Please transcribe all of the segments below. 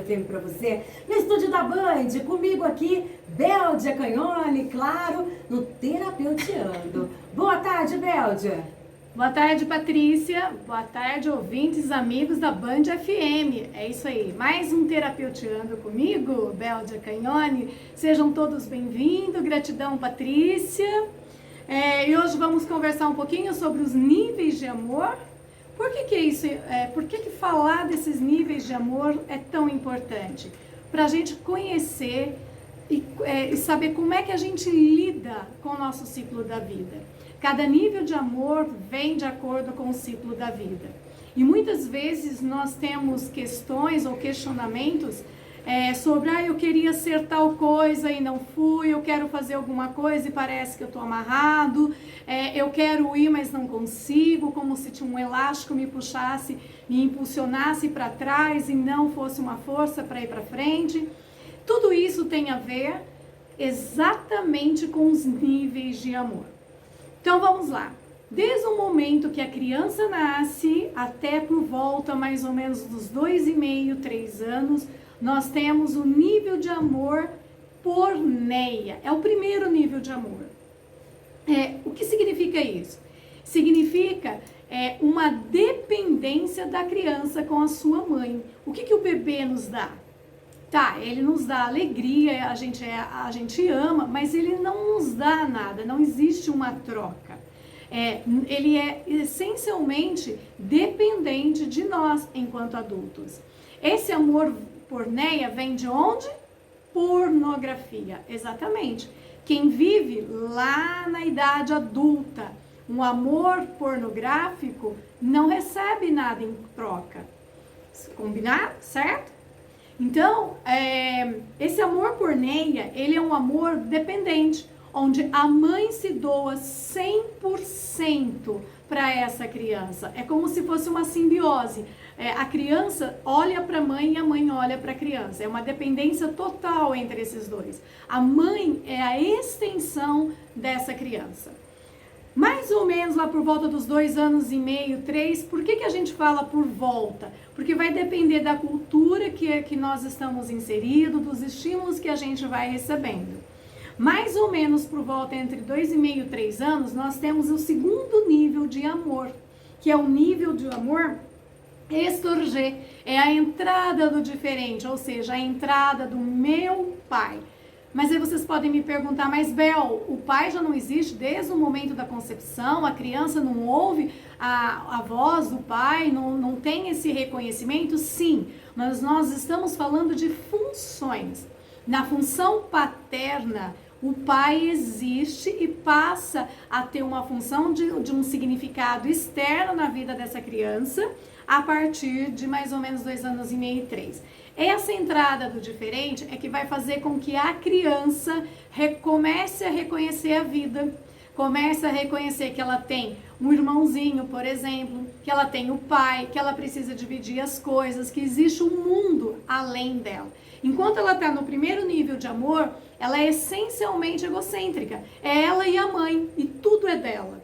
FM para você, no estúdio da Band, comigo aqui, Béldia Canhone, claro, no Terapeuteando. Boa tarde, Béldia. Boa tarde, Patrícia. Boa tarde, ouvintes, amigos da Band FM. É isso aí, mais um Terapeuteando comigo, Béldia Canhone. Sejam todos bem-vindos. Gratidão, Patrícia. E hoje vamos conversar um pouquinho sobre os níveis de amor. Por que é isso? Por que falar desses níveis de amor é tão importante? Para a gente conhecer e saber como é que a gente lida com o nosso ciclo da vida. Cada nível de amor vem de acordo com o ciclo da vida. E muitas vezes nós temos questões ou questionamentos sobre, eu queria ser tal coisa e não fui, eu quero fazer alguma coisa e parece que eu estou amarrado, eu quero ir, mas não consigo, como se tinha um elástico me puxasse, me impulsionasse para trás e não fosse uma força para ir para frente. Tudo isso tem a ver exatamente com os níveis de amor. Então vamos lá. Desde o momento que a criança nasce até por volta mais ou menos dos 2,5, 3 anos, nós temos o nível de amor porneia. É o primeiro nível de amor. O que significa isso? Significa uma dependência da criança com a sua mãe. O que o bebê nos dá? Tá, ele nos dá alegria, a gente ama, mas ele não nos dá nada, não existe uma troca. Ele é essencialmente dependente de nós enquanto adultos. Esse amor porneia vem de onde? Pornografia, exatamente. Quem vive lá na idade adulta, um amor pornográfico, não recebe nada em troca. Combinado? Certo? Então, esse amor porneia, ele é um amor dependente, onde a mãe se doa 100% para essa criança. É como se fosse uma simbiose. A criança olha para a mãe e a mãe olha para a criança. É uma dependência total entre esses dois. A mãe é a extensão dessa criança. Mais ou menos lá por volta dos 2,5 anos, 3, por que a gente fala por volta? Porque vai depender da cultura que nós estamos inseridos, dos estímulos que a gente vai recebendo. Mais ou menos por volta entre 2,5 e 3 anos, nós temos o segundo nível de amor, que é o nível de amor estorgê, é a entrada do diferente, ou seja, a entrada do meu pai. Mas aí vocês podem me perguntar, mas Bel, o pai já não existe desde o momento da concepção, a criança não ouve a voz do pai, não tem esse reconhecimento? Sim, mas nós estamos falando de funções. Na função paterna, o pai existe e passa a ter uma função de um significado externo na vida dessa criança a partir de mais ou menos 2,5 anos, 3. Essa entrada do diferente é que vai fazer com que a criança comece a reconhecer a vida, comece a reconhecer que ela tem um irmãozinho, por exemplo, que ela tem o pai, que ela precisa dividir as coisas, que existe um mundo além dela. Enquanto ela está no primeiro nível de amor, ela é essencialmente egocêntrica. É ela e a mãe, e tudo é dela.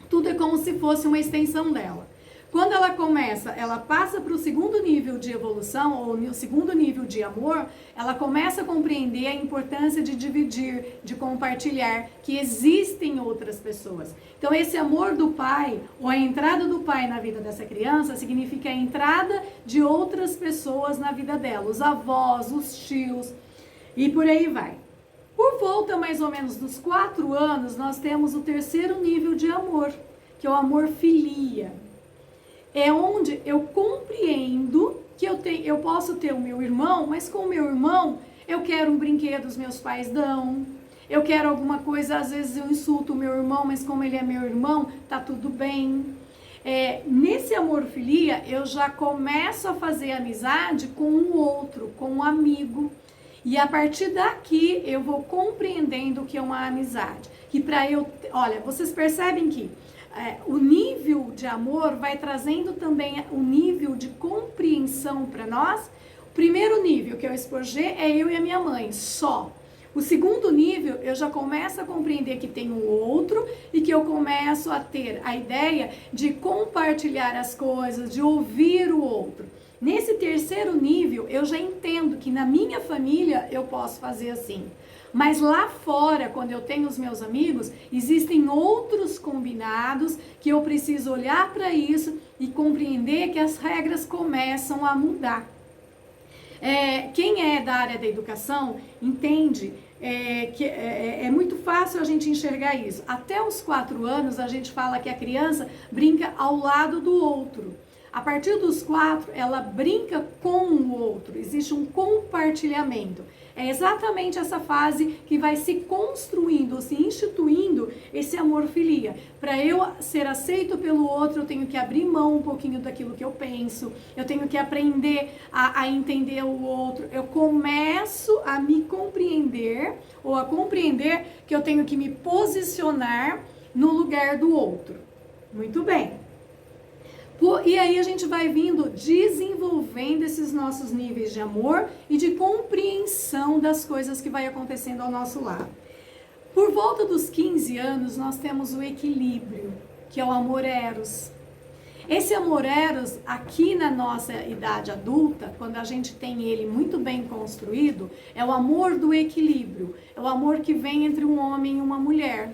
Tudo é como se fosse uma extensão dela. Quando ela passa para o segundo nível de evolução, ou o segundo nível de amor, ela começa a compreender a importância de dividir, de compartilhar, que existem outras pessoas. Então esse amor do pai, ou a entrada do pai na vida dessa criança, significa a entrada de outras pessoas na vida dela, os avós, os tios, e por aí vai. Por volta mais ou menos dos 4 anos, nós temos o terceiro nível de amor, que é o amor filia. É onde eu compreendo que eu posso ter o meu irmão, mas com o meu irmão eu quero um brinquedo, os meus pais dão. Eu quero alguma coisa, às vezes eu insulto o meu irmão, mas como ele é meu irmão, tá tudo bem. Nesse amor filia, eu já começo a fazer amizade com o outro, com um amigo. E a partir daqui eu vou compreendendo o que é uma amizade. Olha, vocês percebem que o nível de amor vai trazendo também o nível de compreensão para nós. O primeiro nível, que é o esporgê, é eu e a minha mãe, só. O segundo nível, eu já começo a compreender que tem um outro e que eu começo a ter a ideia de compartilhar as coisas, de ouvir o outro. Nesse terceiro nível, eu já entendo que na minha família eu posso fazer assim. Mas lá fora, quando eu tenho os meus amigos, existem outros combinados que eu preciso olhar para isso e compreender que as regras começam a mudar. Quem é da área da educação entende que é muito fácil a gente enxergar isso. Até os 4 anos a gente fala que a criança brinca ao lado do outro. A partir dos 4, ela brinca com o outro, existe um compartilhamento. É exatamente essa fase que vai se construindo, se instituindo esse amor-filia. Para eu ser aceito pelo outro, eu tenho que abrir mão um pouquinho daquilo que eu penso, eu tenho que aprender a entender o outro. Eu começo a me compreender, ou a compreender que eu tenho que me posicionar no lugar do outro. Muito bem. E aí a gente vai vindo desenvolvendo esses nossos níveis de amor e de compreensão das coisas que vai acontecendo ao nosso lado. Por volta dos 15 anos, nós temos o equilíbrio, que é o amor eros. Esse amor eros, aqui na nossa idade adulta, quando a gente tem ele muito bem construído, é o amor do equilíbrio, é o amor que vem entre um homem e uma mulher.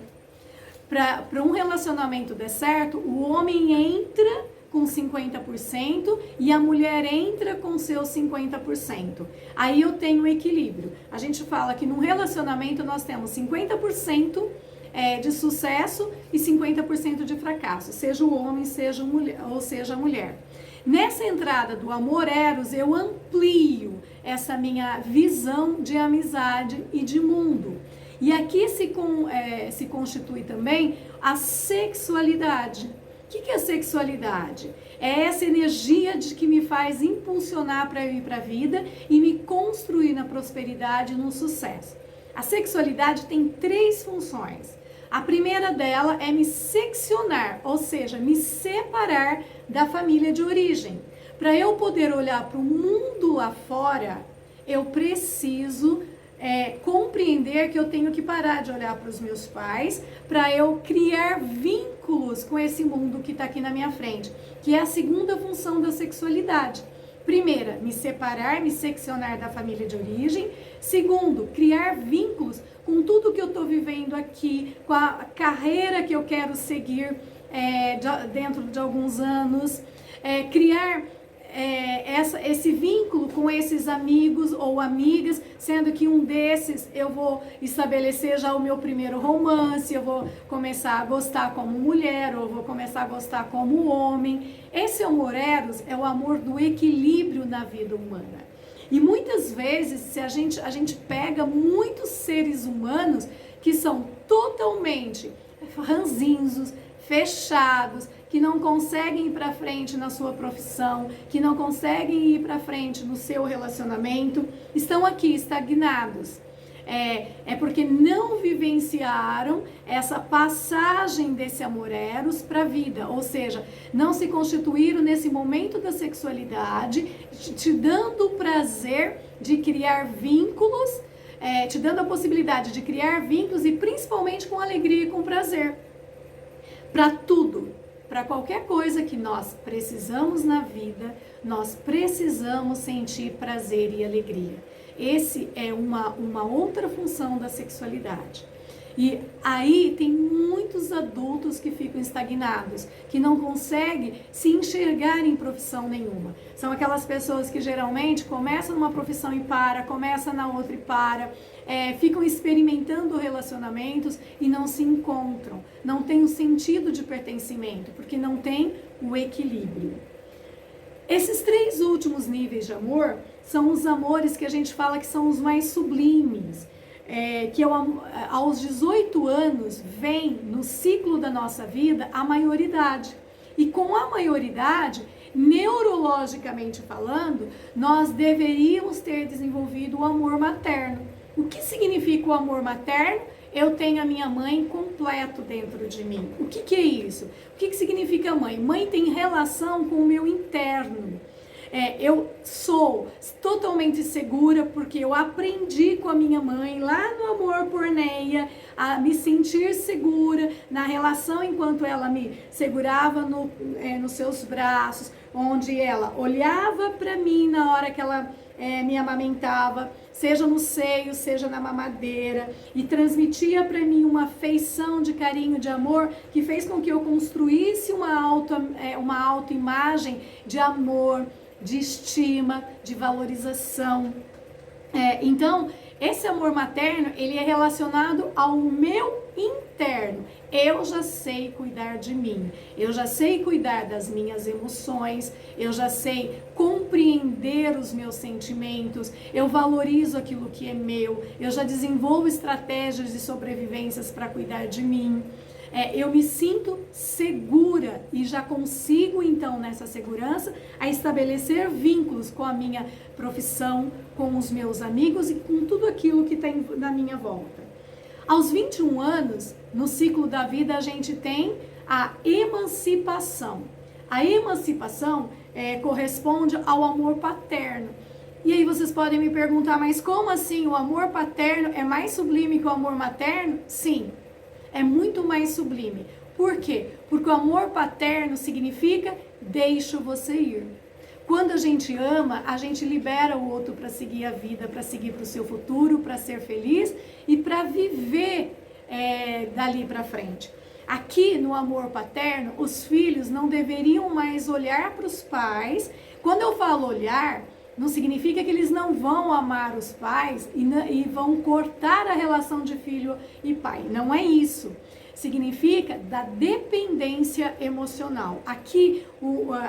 Para um relacionamento dar certo, o homem entra com 50% e a mulher entra com seus 50%. Aí eu tenho equilíbrio. A gente fala que num relacionamento nós temos 50% de sucesso e 50% de fracasso, seja o homem, seja a mulher. Nessa entrada do amor eros, eu amplio essa minha visão de amizade e de mundo. E aqui se constitui também a sexualidade. O que é a sexualidade? É essa energia que me faz impulsionar para eu ir para a vida e me construir na prosperidade e no sucesso. A sexualidade tem 3 funções. A primeira dela é me seccionar, ou seja, me separar da família de origem. Para eu poder olhar para o mundo lá fora, eu preciso compreender que eu tenho que parar de olhar para os meus pais, para eu criar vínculos com esse mundo que está aqui na minha frente, que é a segunda função da sexualidade. Primeira, me separar, me seccionar da família de origem. Segundo, criar vínculos com tudo que eu estou vivendo aqui, com a carreira que eu quero seguir dentro de alguns anos, criar esse vínculo com esses amigos ou amigas, sendo que um desses eu vou estabelecer já o meu primeiro romance, eu vou começar a gostar como mulher, ou vou começar a gostar como homem. Esse amor eros é o amor do equilíbrio na vida humana. E muitas vezes, se a gente pega muitos seres humanos que são totalmente ranzinzos, fechados, que não conseguem ir para frente na sua profissão, que não conseguem ir para frente no seu relacionamento, estão aqui estagnados. É porque não vivenciaram essa passagem desse amor eros para a vida, ou seja, não se constituíram nesse momento da sexualidade, te dando o prazer de criar vínculos, te dando a possibilidade de criar vínculos e principalmente com alegria e com prazer. Para tudo, para qualquer coisa que nós precisamos na vida, nós precisamos sentir prazer e alegria. Esse é uma outra função da sexualidade. E aí tem muitos adultos que ficam estagnados, que não conseguem se enxergar em profissão nenhuma. São aquelas pessoas que geralmente começam numa profissão e para, começam na outra e para, ficam experimentando relacionamentos e não se encontram, não tem um sentido de pertencimento, porque não tem o equilíbrio. Esses 3 últimos níveis de amor são os amores que a gente fala que são os mais sublimes, que aos 18 anos vem no ciclo da nossa vida a maioridade. E com a maioridade, neurologicamente falando, nós deveríamos ter desenvolvido o amor materno. O que significa o amor materno? Eu tenho a minha mãe completo dentro de mim. O que é isso? O que significa mãe? Mãe tem relação com o meu interno. Eu sou totalmente segura porque eu aprendi com a minha mãe lá no Amor por Neia a me sentir segura na relação enquanto ela me segurava nos seus braços, onde ela olhava para mim na hora que ela me amamentava, seja no seio, seja na mamadeira, e transmitia para mim uma afeição de carinho, de amor, que fez com que eu construísse uma autoimagem de amor, de estima, de valorização. Então, esse amor materno, ele é relacionado ao meu interno. Eu já sei cuidar de mim, eu já sei cuidar das minhas emoções, eu já sei compreender os meus sentimentos, eu valorizo aquilo que é meu, eu já desenvolvo estratégias de sobrevivências para cuidar de mim. Eu me sinto segura e já consigo, então, nessa segurança, a estabelecer vínculos com a minha profissão, com os meus amigos e com tudo aquilo que tem na minha volta. Aos 21 anos, no ciclo da vida, a gente tem a emancipação. A emancipação corresponde ao amor paterno. E aí vocês podem me perguntar, mas como assim? O amor paterno é mais sublime que o amor materno? Sim. É muito mais sublime. Por quê? Porque o amor paterno significa deixo você ir. Quando a gente ama, a gente libera o outro para seguir a vida, para seguir para o seu futuro, para ser feliz e para viver dali para frente. Aqui no amor paterno, os filhos não deveriam mais olhar para os pais. Quando eu falo olhar, não significa que eles não vão amar os pais e vão cortar a relação de filho e pai. Não é isso. Significa da dependência emocional. Aqui,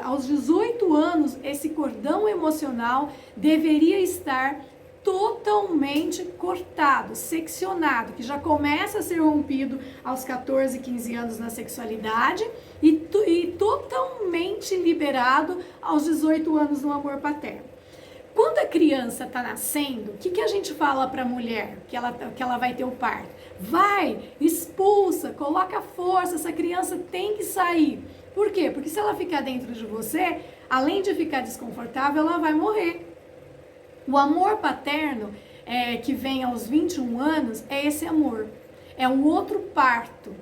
aos 18 anos, esse cordão emocional deveria estar totalmente cortado, seccionado, que já começa a ser rompido aos 14, 15 anos na sexualidade e totalmente liberado aos 18 anos no amor paterno. Quando a criança está nascendo, o que a gente fala para a mulher que ela vai ter o parto? Vai, expulsa, coloca força, essa criança tem que sair. Por quê? Porque se ela ficar dentro de você, além de ficar desconfortável, ela vai morrer. O amor paterno, que vem aos 21 anos, é esse amor. É um outro parto.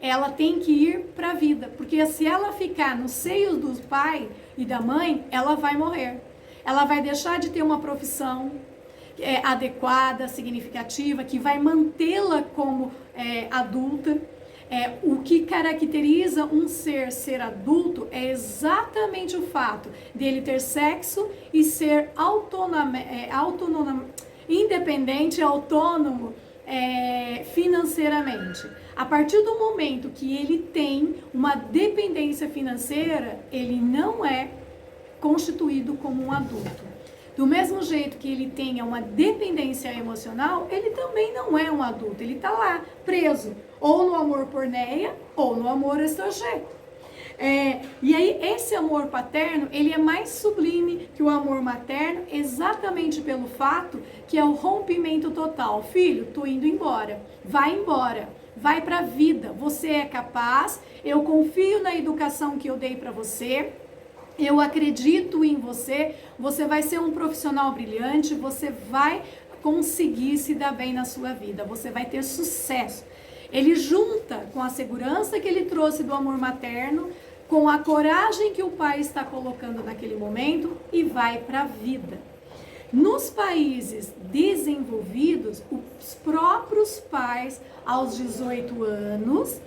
Ela tem que ir para a vida, porque se ela ficar no seio do pai e da mãe, ela vai morrer. Ela vai deixar de ter uma profissão adequada, significativa, que vai mantê-la como adulta. O que caracteriza um ser adulto é exatamente o fato dele ter sexo e ser independente, autônomo financeiramente. A partir do momento que ele tem uma dependência financeira, ele não é constituído como um adulto. Do mesmo jeito que ele tenha uma dependência emocional, ele também não é um adulto, ele está lá, preso, ou no amor porneia, ou no amor estrogê. E aí, esse amor paterno, ele é mais sublime que o amor materno, exatamente pelo fato que é o rompimento total. Filho, tô indo embora, vai para a vida, você é capaz, eu confio na educação que eu dei para você, eu acredito em você, você vai ser um profissional brilhante, você vai conseguir se dar bem na sua vida, você vai ter sucesso. Ele junta com a segurança que ele trouxe do amor materno, com a coragem que o pai está colocando naquele momento e vai para a vida. Nos países desenvolvidos, os próprios pais, aos 18 anos,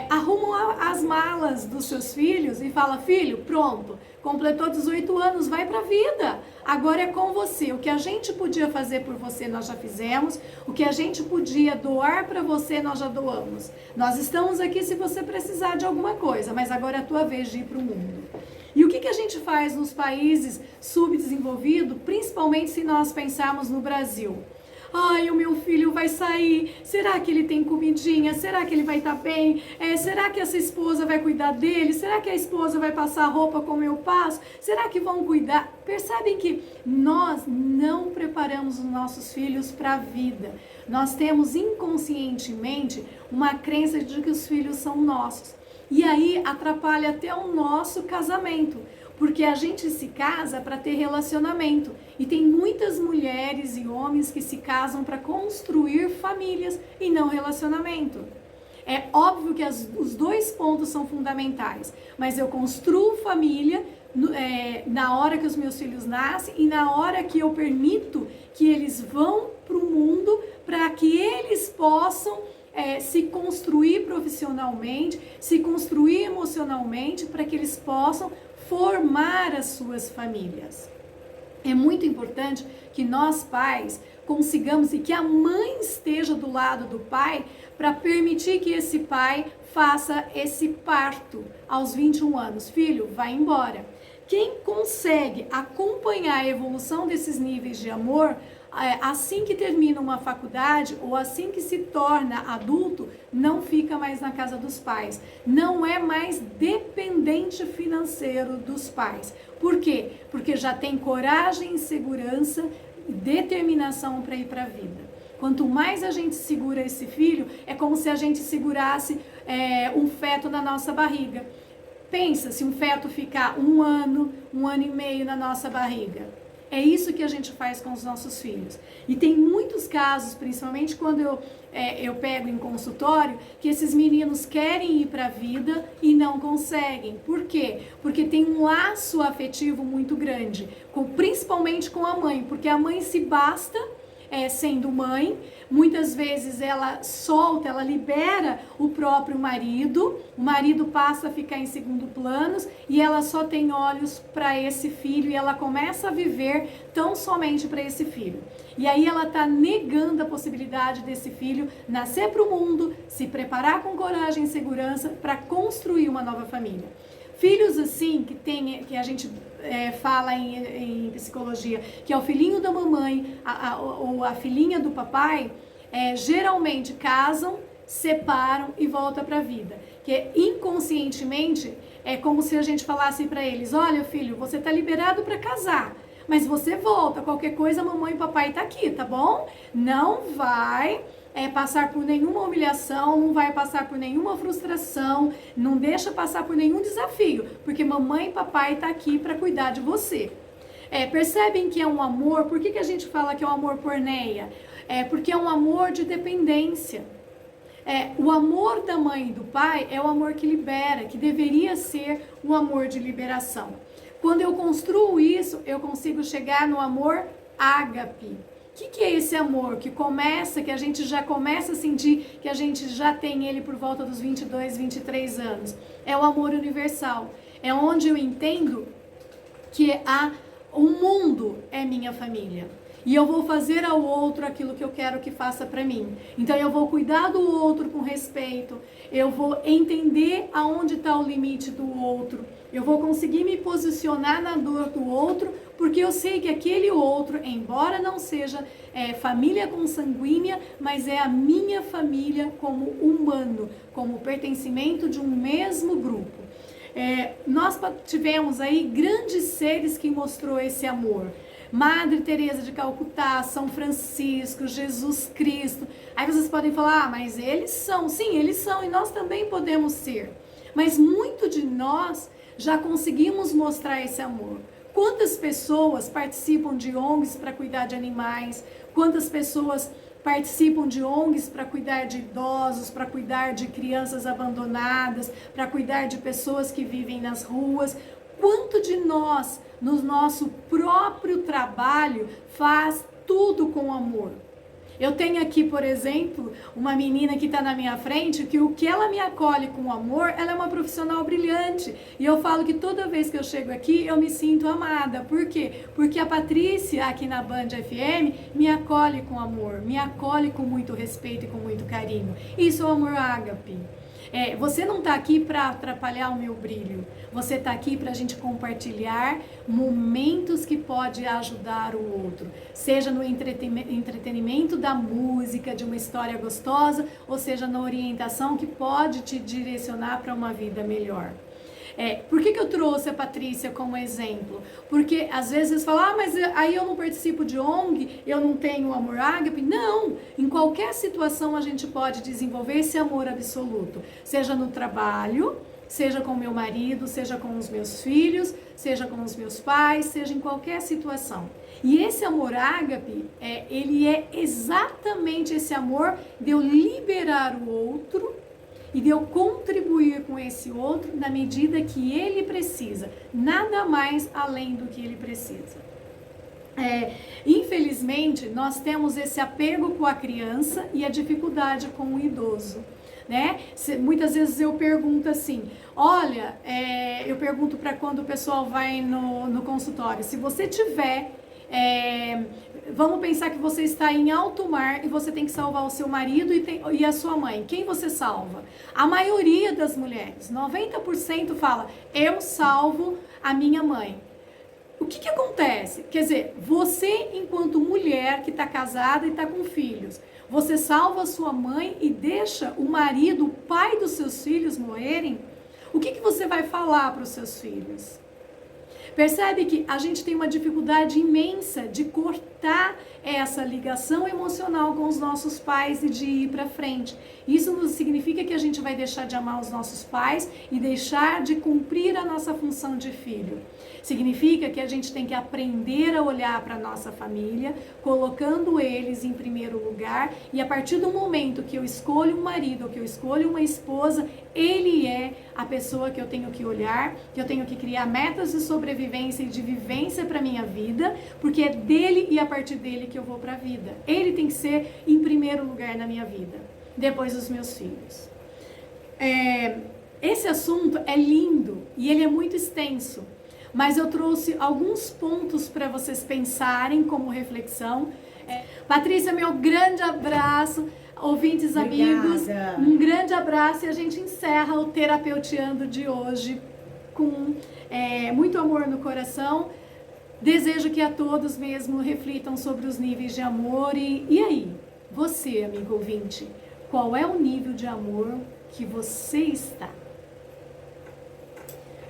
arrumam as malas dos seus filhos e fala: filho, pronto, completou 18 anos, vai pra vida, agora é com você, o que a gente podia fazer por você nós já fizemos, o que a gente podia doar para você nós já doamos, nós estamos aqui se você precisar de alguma coisa, mas agora é a tua vez de ir pro mundo. E o que a gente faz nos países subdesenvolvidos, principalmente se nós pensarmos no Brasil? Ai, o meu filho vai sair, será que ele tem comidinha? Será que ele vai estar bem? Será que essa esposa vai cuidar dele? Será que a esposa vai passar roupa como eu passo? Será que vão cuidar? Percebem que nós não preparamos os nossos filhos para a vida. Nós temos inconscientemente uma crença de que os filhos são nossos. E aí atrapalha até o nosso casamento. Porque a gente se casa para ter relacionamento. E tem muitas mulheres e homens que se casam para construir famílias e não relacionamento. É óbvio que os dois pontos são fundamentais, mas eu construo família na hora que os meus filhos nascem e na hora que eu permito que eles vão para o mundo para que eles possam se construir profissionalmente, se construir emocionalmente, para que eles possam formar as suas famílias. É muito importante que nós pais consigamos e que a mãe esteja do lado do pai para permitir que esse pai faça esse parto aos 21 anos. Filho, vai embora. Quem consegue acompanhar a evolução desses níveis de amor, assim que termina uma faculdade ou assim que se torna adulto, não fica mais na casa dos pais. Não é mais dependente financeiro dos pais. Por quê? Porque já tem coragem, segurança e determinação para ir para a vida. Quanto mais a gente segura esse filho, é como se a gente segurasse um feto na nossa barriga. Pensa, se um feto ficar um ano e meio na nossa barriga. É isso que a gente faz com os nossos filhos. E tem muitos casos, principalmente quando eu pego em consultório, que esses meninos querem ir para a vida e não conseguem. Por quê? Porque tem um laço afetivo muito grande, principalmente com a mãe, porque a mãe se basta sendo mãe. Muitas vezes ela solta, ela libera o próprio marido, o marido passa a ficar em segundo plano e ela só tem olhos para esse filho e ela começa a viver tão somente para esse filho. E aí ela está negando a possibilidade desse filho nascer para o mundo, se preparar com coragem e segurança para construir uma nova família. Filhos assim, que a gente fala em psicologia, que é o filhinho da mamãe ou a filhinha do papai, geralmente casam, separam e voltam para a vida. Que inconscientemente é como se a gente falasse para eles: olha, filho, você está liberado para casar, mas você volta, qualquer coisa mamãe e papai tá aqui, tá bom? Não vai passar por nenhuma humilhação, não vai passar por nenhuma frustração, não deixa passar por nenhum desafio, porque mamãe e papai tá aqui para cuidar de você. Percebem que é um amor? Por que a gente fala que é um amor porneia? Porque é um amor de dependência. O amor da mãe e do pai é o amor que libera, que deveria ser um amor de liberação. Quando eu construo isso, eu consigo chegar no amor ágape. O que é esse amor que a gente já começa a sentir que a gente já tem ele por volta dos 22, 23 anos? É o amor universal. É onde eu entendo que o mundo é minha família. E eu vou fazer ao outro aquilo que eu quero que faça para mim. Então eu vou cuidar do outro com respeito. Eu vou entender aonde está o limite do outro. Eu vou conseguir me posicionar na dor do outro, porque eu sei que aquele outro, embora não seja família consanguínea, mas é a minha família como humano, como pertencimento de um mesmo grupo. Nós tivemos aí grandes seres que mostrou esse amor. Madre Teresa de Calcutá, São Francisco, Jesus Cristo. Aí vocês podem falar, mas eles são. Sim, eles são e nós também podemos ser. Mas muito de nós já conseguimos mostrar esse amor. Quantas pessoas participam de ONGs para cuidar de animais? Quantas pessoas participam de ONGs para cuidar de idosos, para cuidar de crianças abandonadas, para cuidar de pessoas que vivem nas ruas? Quanto de nós, no nosso próprio trabalho, faz tudo com amor? Eu tenho aqui, por exemplo, uma menina que está na minha frente, que o que ela me acolhe com amor, ela é uma profissional brilhante. E eu falo que toda vez que eu chego aqui, eu me sinto amada. Por quê? Porque a Patrícia, aqui na Band FM, me acolhe com amor, me acolhe com muito respeito e com muito carinho. Isso é o amor ágape. Você não está aqui para atrapalhar o meu brilho. Você está aqui para a gente compartilhar momentos que pode ajudar o outro. Seja no entretenimento da música, de uma história gostosa, ou seja na orientação que pode te direcionar para uma vida melhor. Por que eu trouxe a Patrícia como exemplo? Porque às vezes vocês falam, mas aí eu não participo de ONG, eu não tenho amor ágape. Não, em qualquer situação a gente pode desenvolver esse amor absoluto. Seja no trabalho, seja com meu marido, seja com os meus filhos, seja com os meus pais, seja em qualquer situação. E esse amor ágape, ele é exatamente esse amor de eu liberar o outro e de eu contribuir com esse outro na medida que ele precisa, nada mais além do que ele precisa. Infelizmente, nós temos esse apego com a criança e a dificuldade com o idoso. Né? Muitas vezes eu pergunto assim, olha, eu pergunto para quando o pessoal vai no consultório, se você tiver, vamos pensar que você está em alto mar e você tem que salvar o seu marido e a sua mãe, quem você salva? A maioria das mulheres, 90% fala, eu salvo a minha mãe. O que acontece? Quer dizer, você enquanto mulher que está casada e está com filhos, você salva a sua mãe e deixa o marido, o pai dos seus filhos morrerem? O que você vai falar para os seus filhos? Percebe que a gente tem uma dificuldade imensa de cortar essa ligação emocional com os nossos pais e de ir para frente. Isso não significa que a gente vai deixar de amar os nossos pais e deixar de cumprir a nossa função de filho. Significa que a gente tem que aprender a olhar para a nossa família, colocando eles em primeiro lugar, e a partir do momento que eu escolho um marido ou que eu escolho uma esposa, ele é a pessoa que eu tenho que olhar, que eu tenho que criar metas de sobrevivência e de vivência para minha vida, porque é dele e a partir dele que eu vou para a vida. Ele tem que ser em primeiro lugar na minha vida, depois os meus filhos. Esse assunto é lindo e ele é muito extenso, mas eu trouxe alguns pontos para vocês pensarem como reflexão. Patrícia, meu grande abraço. Ouvintes, amigos, um grande abraço, e a gente encerra o Terapeuteando de hoje com muito amor no coração. Desejo que a todos mesmo reflitam sobre os níveis de amor. E aí, você, amigo ouvinte, qual é o nível de amor que você está?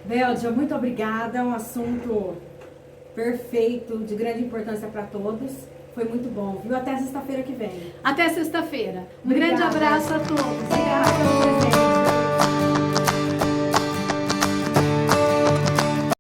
Bélgia, muito obrigada, é um assunto perfeito, de grande importância para todos. Foi muito bom, viu? Até sexta-feira que vem. Até sexta-feira. Um grande abraço a todos. Obrigada pelo presente.